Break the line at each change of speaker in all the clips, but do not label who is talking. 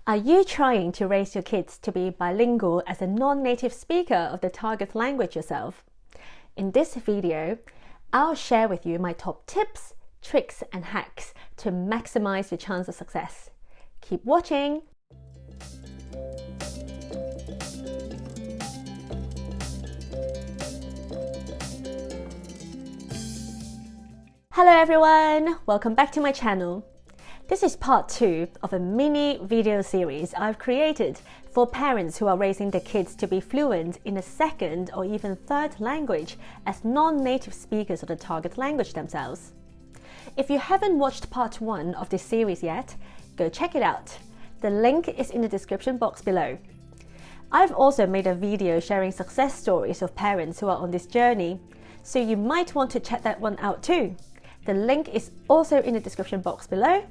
Are you trying to raise your kids to be bilingual as a non-native speaker of the target language yourself? In this video, I'll share with you my top tips, tricks and hacks to maximize your chance of success. Keep watching! Hello everyone! Welcome back to my channel. This is part 2 of a mini video series I've created for parents who are raising their kids to be fluent in a second or even third language as non-native speakers of the target language themselves. If you haven't watched part 1 of this series yet, go check it out. The link is in the description box below. I've also made a video sharing success stories of parents who are on this journey, so you might want to check that one out too. The link is also in the description box below.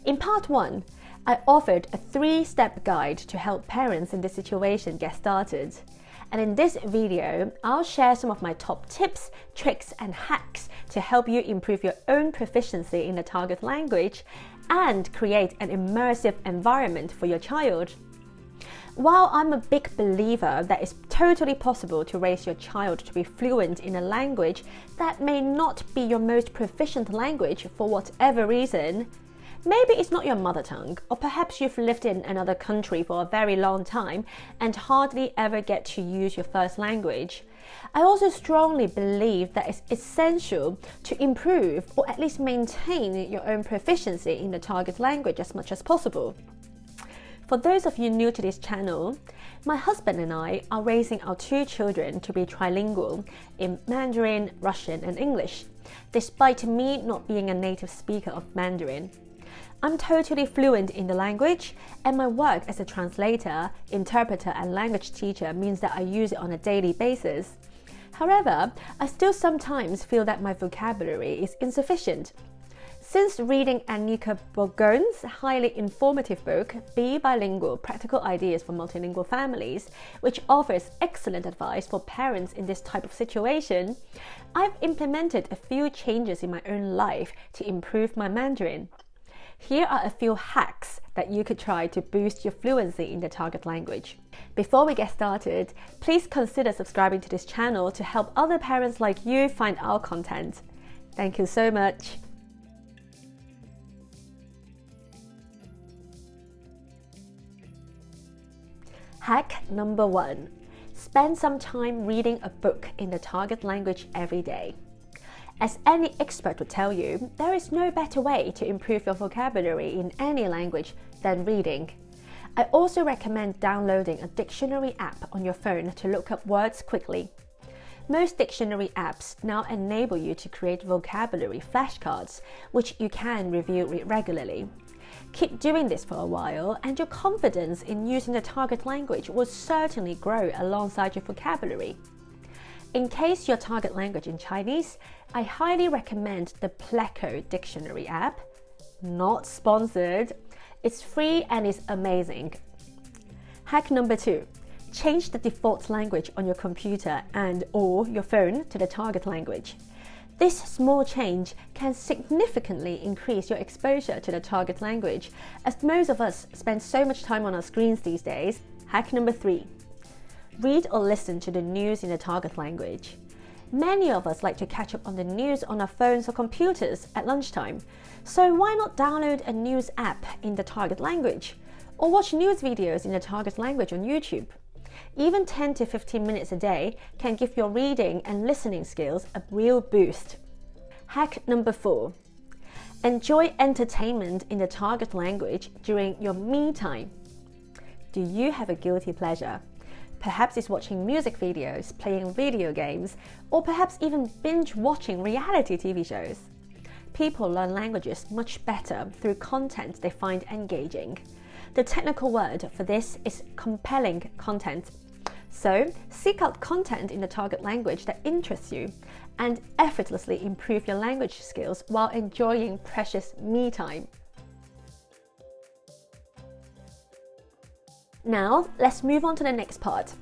In part 1, I offered a 3-step guide to help parents in this situation get started. And in this video, I'll share some of my top tips, tricks and hacks to help you improve your own proficiency in the target language and create an immersive environment for your child. While I'm a big believer that it's totally possible to raise your child to be fluent in a language that may not be your most proficient language for whatever reason, maybe it's not your mother tongue, or perhaps you've lived in another country for a very long time and hardly ever get to use your first language. I also strongly believe that it's essential to improve or at least maintain your own proficiency in the target language as much as possible. For those of you new to this channel, my husband and I are raising our 2 children to be trilingual in Mandarin, Russian and English, despite me not being a native speaker of Mandarin. I'm totally fluent in the language, and my work as a translator, interpreter and language teacher means that I use it on a daily basis. However, I still sometimes feel that my vocabulary is insufficient. Since reading Annika Bourgon's highly informative book, Be Bilingual: Practical Ideas for Multilingual Families, which offers excellent advice for parents in this type of situation, I've implemented a few changes in my own life to improve my Mandarin. Here are a few hacks that you could try to boost your fluency in the target language. Before we get started, please consider subscribing to this channel to help other parents like you find our content. Thank you so much. Hack number 1. Spend some time reading a book in the target language every day. As any expert would tell you, there is no better way to improve your vocabulary in any language than reading. I also recommend downloading a dictionary app on your phone to look up words quickly. Most dictionary apps now enable you to create vocabulary flashcards, which you can review regularly. Keep doing this for a while, and your confidence in using the target language will certainly grow alongside your vocabulary. In case your target language in Chinese, I highly recommend the Pleco dictionary app. Not sponsored. It's free and is amazing. Hack number 2. Change the default language on your computer and/or your phone to the target language. This small change can significantly increase your exposure to the target language, as most of us spend so much time on our screens these days. Hack number 3. Read or listen to the news in the target language. Many of us like to catch up on the news on our phones or computers at lunchtime, so why not download a news app in the target language, or watch news videos in the target language on YouTube? Even 10 to 15 minutes a day can give your reading and listening skills a real boost. Hack number 4. Enjoy entertainment in the target language during your me time. Do you have a guilty pleasure? Perhaps it's watching music videos, playing video games, or perhaps even binge watching reality TV shows. People learn languages much better through content they find engaging. The technical word for this is compelling content. So, seek out content in the target language that interests you and effortlessly improve your language skills while enjoying precious me time. Now, let's move on to the next part.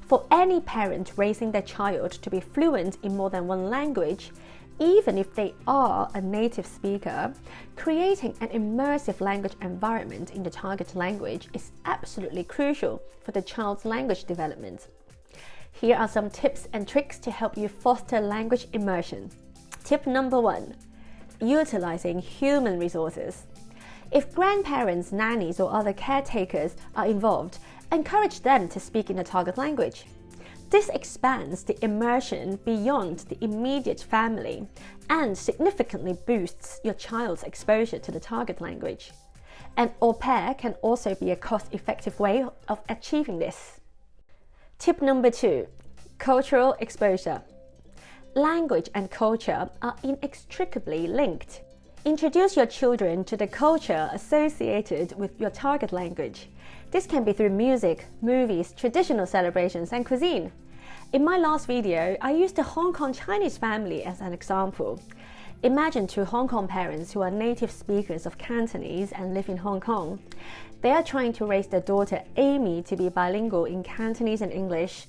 For any parent raising their child to be fluent in more than one language, Even if they are a native speaker, creating an immersive language environment in the target language is absolutely crucial for the child's language development. Here are some tips and tricks to help you foster language immersion. Tip number 1. Utilizing human resources. If grandparents, nannies, or other caretakers are involved, encourage them to speak in the target language. This expands the immersion beyond the immediate family and significantly boosts your child's exposure to the target language. An au pair can also be a cost-effective way of achieving this. Tip number 2. Cultural exposure. Language and culture are inextricably linked. Introduce your children to the culture associated with your target language. This can be through music, movies, traditional celebrations, and cuisine. In my last video, I used a Hong Kong Chinese family as an example. Imagine two Hong Kong parents who are native speakers of Cantonese and live in Hong Kong. They are trying to raise their daughter Amy to be bilingual in Cantonese and English.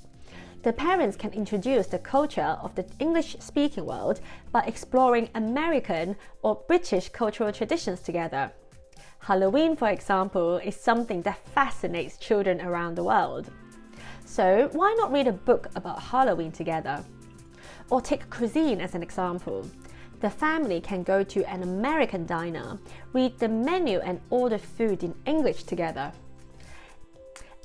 The parents can introduce the culture of the English-speaking world by exploring American or British cultural traditions together. Halloween, for example, is something that fascinates children around the world. So why not read a book about Halloween together? Or take cuisine as an example. The family can go to an American diner, read the menu and order food in English together.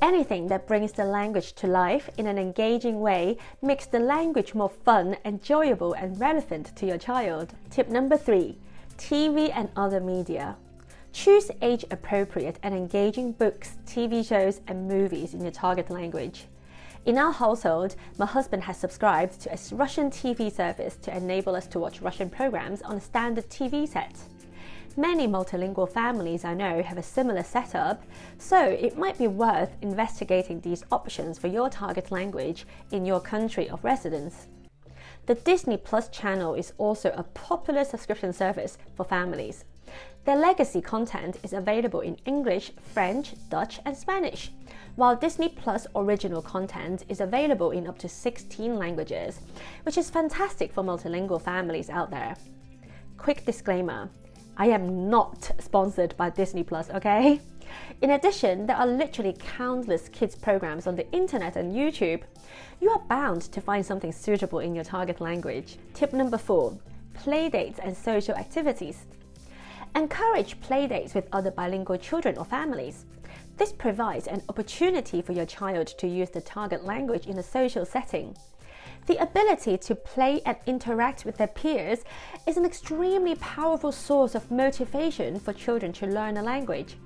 Anything that brings the language to life in an engaging way makes the language more fun, enjoyable, and relevant to your child. Tip number 3. TV and other media. Choose age-appropriate and engaging books, TV shows, and movies in your target language. In our household, my husband has subscribed to a Russian TV service to enable us to watch Russian programs on a standard TV set. Many multilingual families I know have a similar setup, so it might be worth investigating these options for your target language in your country of residence. The Disney Plus channel is also a popular subscription service for families. Their legacy content is available in English, French, Dutch, and Spanish, while Disney Plus original content is available in up to 16 languages, which is fantastic for multilingual families out there. Quick disclaimer. I am not sponsored by Disney Plus, okay? In addition, there are literally countless kids programs on the internet and YouTube. You are bound to find something suitable in your target language. Tip number 4. Playdates and social activities. Encourage playdates with other bilingual children or families. This provides an opportunity for your child to use the target language in a social setting. The ability to play and interact with their peers is an extremely powerful source of motivation for children to learn a language.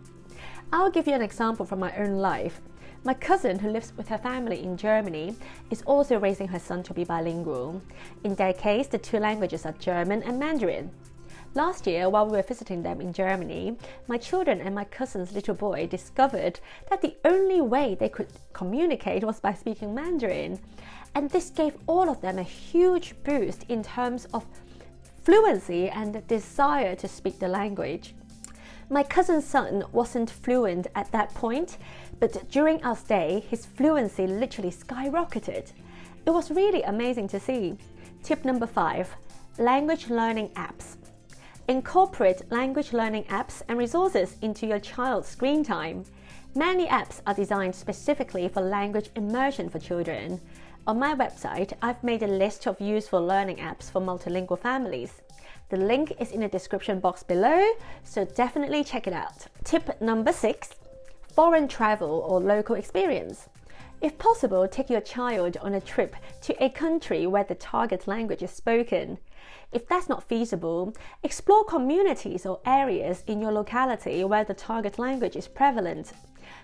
I'll give you an example from my own life. My cousin, who lives with her family in Germany, is also raising her son to be bilingual. In their case, the two languages are German and Mandarin. Last year, while we were visiting them in Germany, my children and my cousin's little boy discovered that the only way they could communicate was by speaking Mandarin. And this gave all of them a huge boost in terms of fluency and the desire to speak the language. My cousin's son wasn't fluent at that point, but during our stay, his fluency literally skyrocketed. It was really amazing to see. Tip number 5. Language learning apps. Incorporate language learning apps and resources into your child's screen time. Many apps are designed specifically for language immersion for children. On my website, I've made a list of useful learning apps for multilingual families. The link is in the description box below, so definitely check it out. Tip number 6. Foreign travel or local experience. If possible, take your child on a trip to a country where the target language is spoken. If that's not feasible, explore communities or areas in your locality where the target language is prevalent.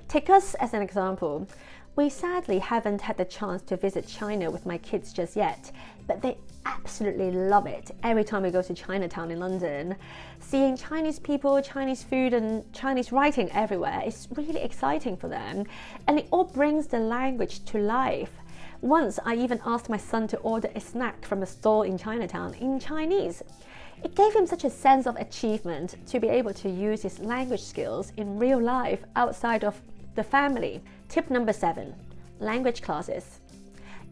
Take us as an example. We sadly haven't had the chance to visit China with my kids just yet, but they absolutely love it every time we go to Chinatown in London. Seeing Chinese people, Chinese food, and Chinese writing everywhere is really exciting for them, and it all brings the language to life. Once I even asked my son to order a snack from a stall in Chinatown in Chinese. It gave him such a sense of achievement to be able to use his language skills in real life outside of the family. Tip number 7. Language classes.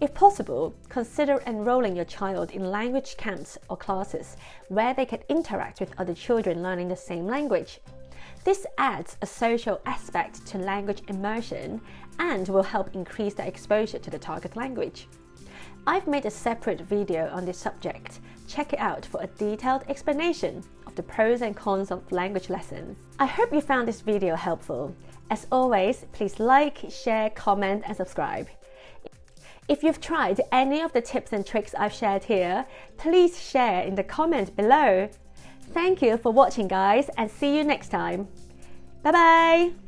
If possible, consider enrolling your child in language camps or classes where they can interact with other children learning the same language. This adds a social aspect to language immersion and will help increase their exposure to the target language. I've made a separate video on this subject. Check it out for a detailed explanation of the pros and cons of language lessons. I hope you found this video helpful. As always, please like, share, comment and subscribe. If you've tried any of the tips and tricks I've shared here, please share in the comment below. Thank you for watching guys, and see you next time. Bye bye!